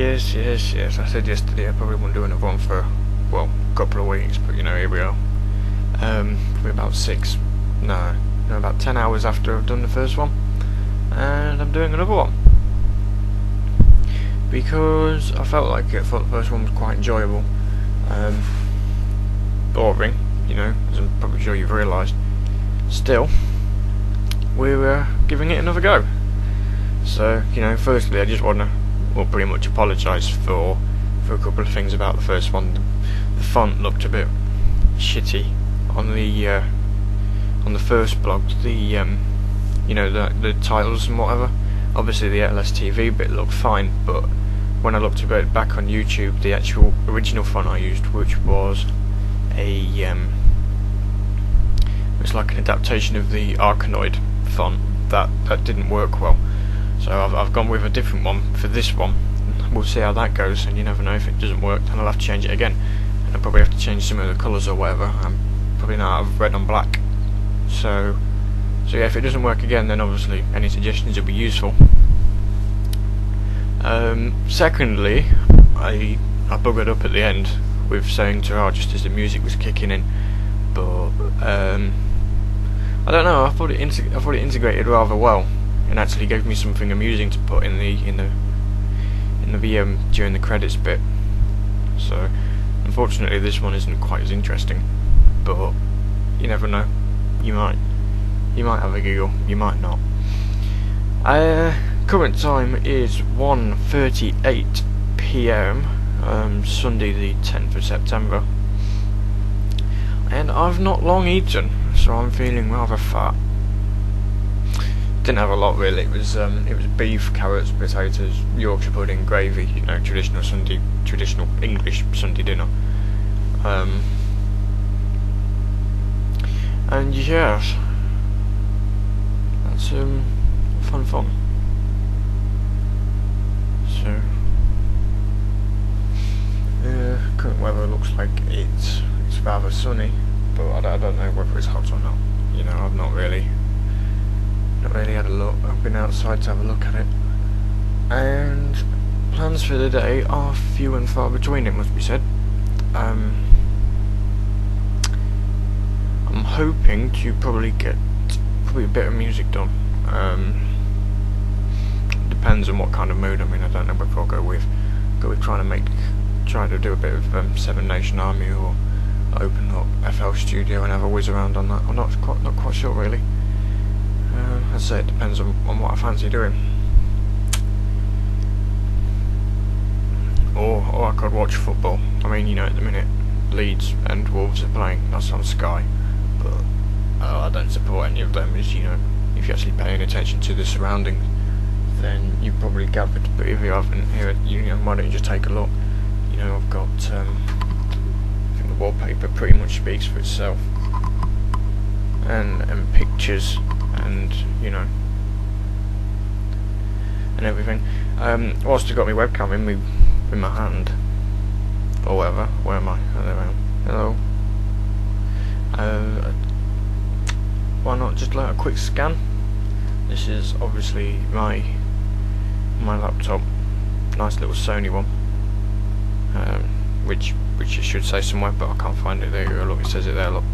Yes. I said yesterday I probably wouldn't do another one for, well, a couple of weeks, but you know, here we are. Probably about about 10 hours after I've done the first one, and I'm doing another one because I thought the first one was quite enjoyable. Boring, you know, as I'm probably sure you've realised. Still, we're giving it another go. So, you know, firstly, I just want to, well, pretty much apologise for a couple of things about the first one. The font looked a bit shitty on the first blog. The you know, the titles and whatever. Obviously, the LStv bit looked fine, but when I looked a bit back on YouTube, the actual original font I used, which was it's like an adaptation of the Arkanoid font, that didn't work well. So I've gone with a different one for this one. We'll see how that goes, and you never know, if it doesn't work then I'll have to change it again, and I'll probably have to change some of the colours or whatever. I'm probably now out of red on black. So yeah, if it doesn't work again, then obviously any suggestions will be useful. Secondly, I buggered up at the end with saying to her just as the music was kicking in, but I don't know. I thought it integrated rather well, and actually gave me something amusing to put in the during the credits bit. So unfortunately, this one isn't quite as interesting, but you never know. You might have a giggle, you might not. Current time is 1:38 PM, Sunday the 10th of September, and I've not long eaten, so I'm feeling rather fat. Didn't have a lot really. It was beef, carrots, potatoes, Yorkshire pudding, gravy. You know, traditional English Sunday dinner. And yes, that's fun. So, current weather looks like it's rather sunny, but I don't know whether it's hot or not. You know, I've not really had a look. I've been outside to have a look at it, and plans for the day are few and far between, it must be said. I'm hoping to probably get a bit of music done. Depends on what kind of mood I'm in. I don't know whether I'll go with trying to do a bit of Seven Nation Army, or open up FL Studio and have a whiz around on that. I'm not quite sure really. I'd say it depends on what I fancy doing. Or I could watch football. I mean, you know, at the minute Leeds and Wolves are playing. That's on Sky, but I don't support any of them. As you know, if you're actually paying attention to the surroundings, then you probably gathered. But if you haven't, you know, why don't you just take a look? You know, I've got I think the wallpaper pretty much speaks for itself, and pictures, and you know, and everything. Whilst I've got my webcam in my hand, or whatever. Where am I? Oh, there I am. Hello. Why not just let a quick scan? This is obviously my laptop, nice little Sony one, which it should say somewhere, but I can't find it. There you go. Look, it says it there. Look.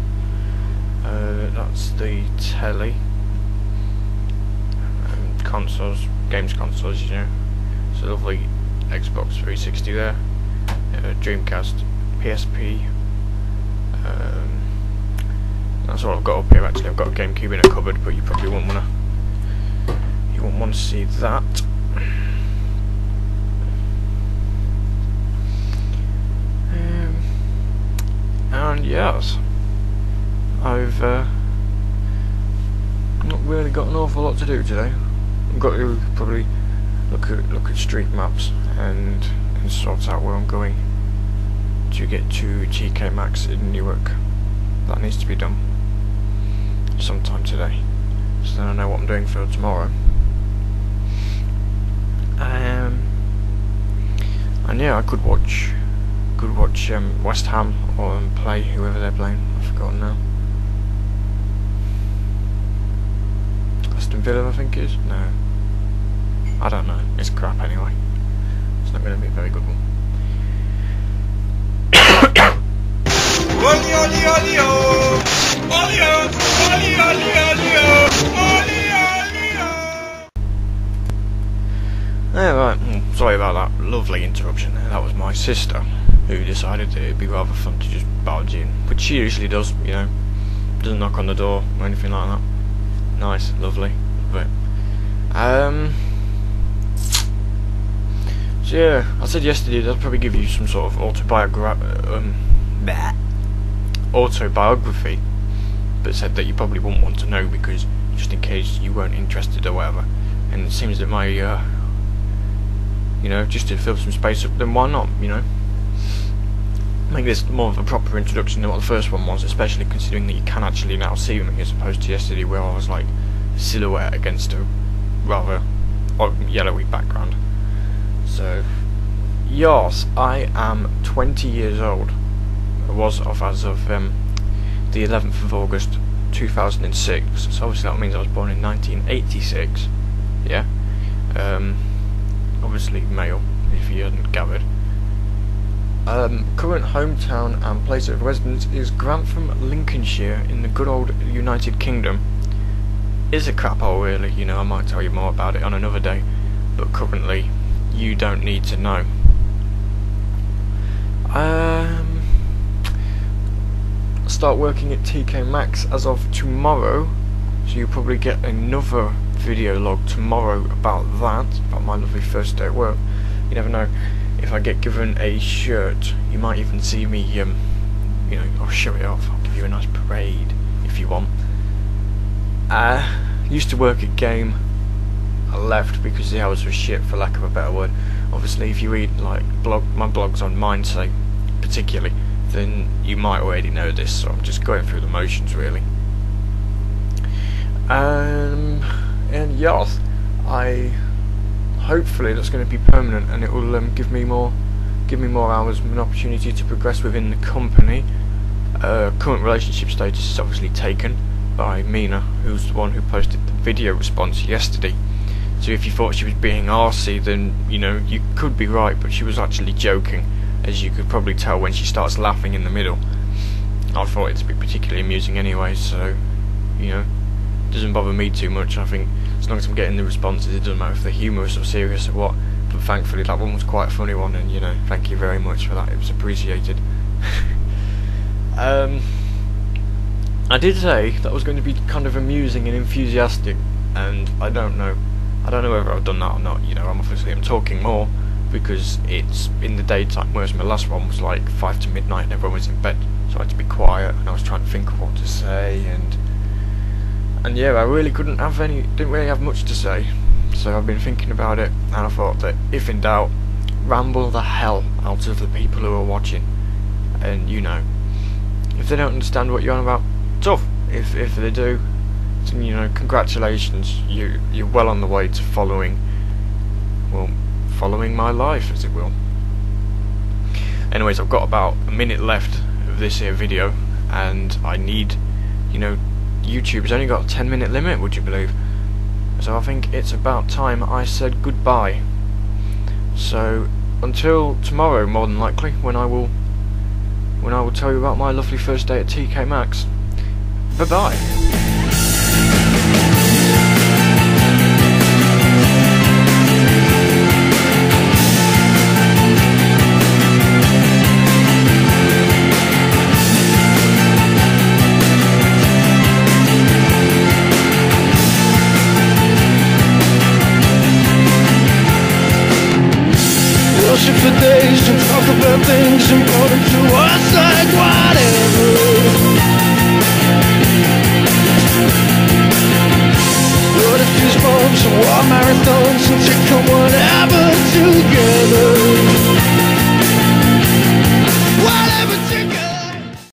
That's the telly. Consoles, games consoles, you know. It's a lovely Xbox 360 there, Dreamcast, PSP. That's all I've got up here. Actually, I've got a GameCube in a cupboard, but you probably won't want to see that. And yes, I've not really got an awful lot to do today. I've got to probably look at street maps and sort out where I'm going to get to TK Maxx in Newark. That needs to be done sometime today, so then I know what I'm doing for tomorrow. And yeah, I could watch West Ham or play whoever they're playing. I've forgotten now. Aston Villa, I think it is. No, I don't know. It's crap anyway. It's not going to be a very good one. Right, sorry about that lovely interruption there. That was my sister who decided that it'd be rather fun to just barge in, which she usually does, you know, doesn't knock on the door or anything like that. Nice, lovely, love it. So yeah, I said yesterday that I'd probably give you some sort of autobiography, but said that you probably wouldn't want to know because just in case you weren't interested or whatever. And it seems that my, you know, just to fill some space up, then why not, you know? Make this more of a proper introduction than what the first one was, especially considering that you can actually now see me as opposed to yesterday where I was like a silhouette against a rather yellowy background. So, yes, I am 20 years old. I was as of the 11th of August 2006, so obviously that means I was born in 1986, yeah, obviously male, if you hadn't gathered. Current hometown and place of residence is Grantham, Lincolnshire, in the good old United Kingdom. It's a crap hole really, you know, I might tell you more about it on another day, but currently you don't need to know. Start working at TK Maxx as of tomorrow, so you'll probably get another video log tomorrow about that, about my lovely first day at work. You never know, if I get given a shirt, you might even see me, you know, I'll show it off, I'll give you a nice parade if you want. Used to work at Game, I left because the hours were shit, for lack of a better word. Obviously if you read like my blogs on Mindsay particularly, then you might already know this, so I'm just going through the motions really. And yes, hopefully that's going to be permanent, and it will give me more hours and an opportunity to progress within the company. Current relationship status is obviously taken by Mina, who's the one who posted the video response yesterday. So if you thought she was being arsey, then you know you could be right, but she was actually joking, as you could probably tell when she starts laughing in the middle. I thought it to be particularly amusing anyway, so you know, it doesn't bother me too much. I think as long as I'm getting the responses, it doesn't matter if they're humorous or serious or what. But thankfully that one was quite a funny one, and you know, thank you very much for that, it was appreciated. I did say that was going to be kind of amusing and enthusiastic, and I don't know whether I've done that or not. You know, I'm talking more because it's in the daytime, whereas my last one was like 5 to midnight and everyone was in bed, so I had to be quiet and I was trying to think of what to say, and yeah, I really didn't really have much to say, so I've been thinking about it, and I thought that if in doubt, ramble the hell out of the people who are watching, and you know, if they don't understand what you're on about, tough. If they do, then you know, congratulations, you're well on the way to following my life, as it will. Anyways, I've got about a minute left of this here video, and I need, you know, YouTube's only got a 10-minute limit, would you believe? So I think it's about time I said goodbye. So until tomorrow, more than likely, when I will tell you about my lovely first day at TK Maxx. Bye bye.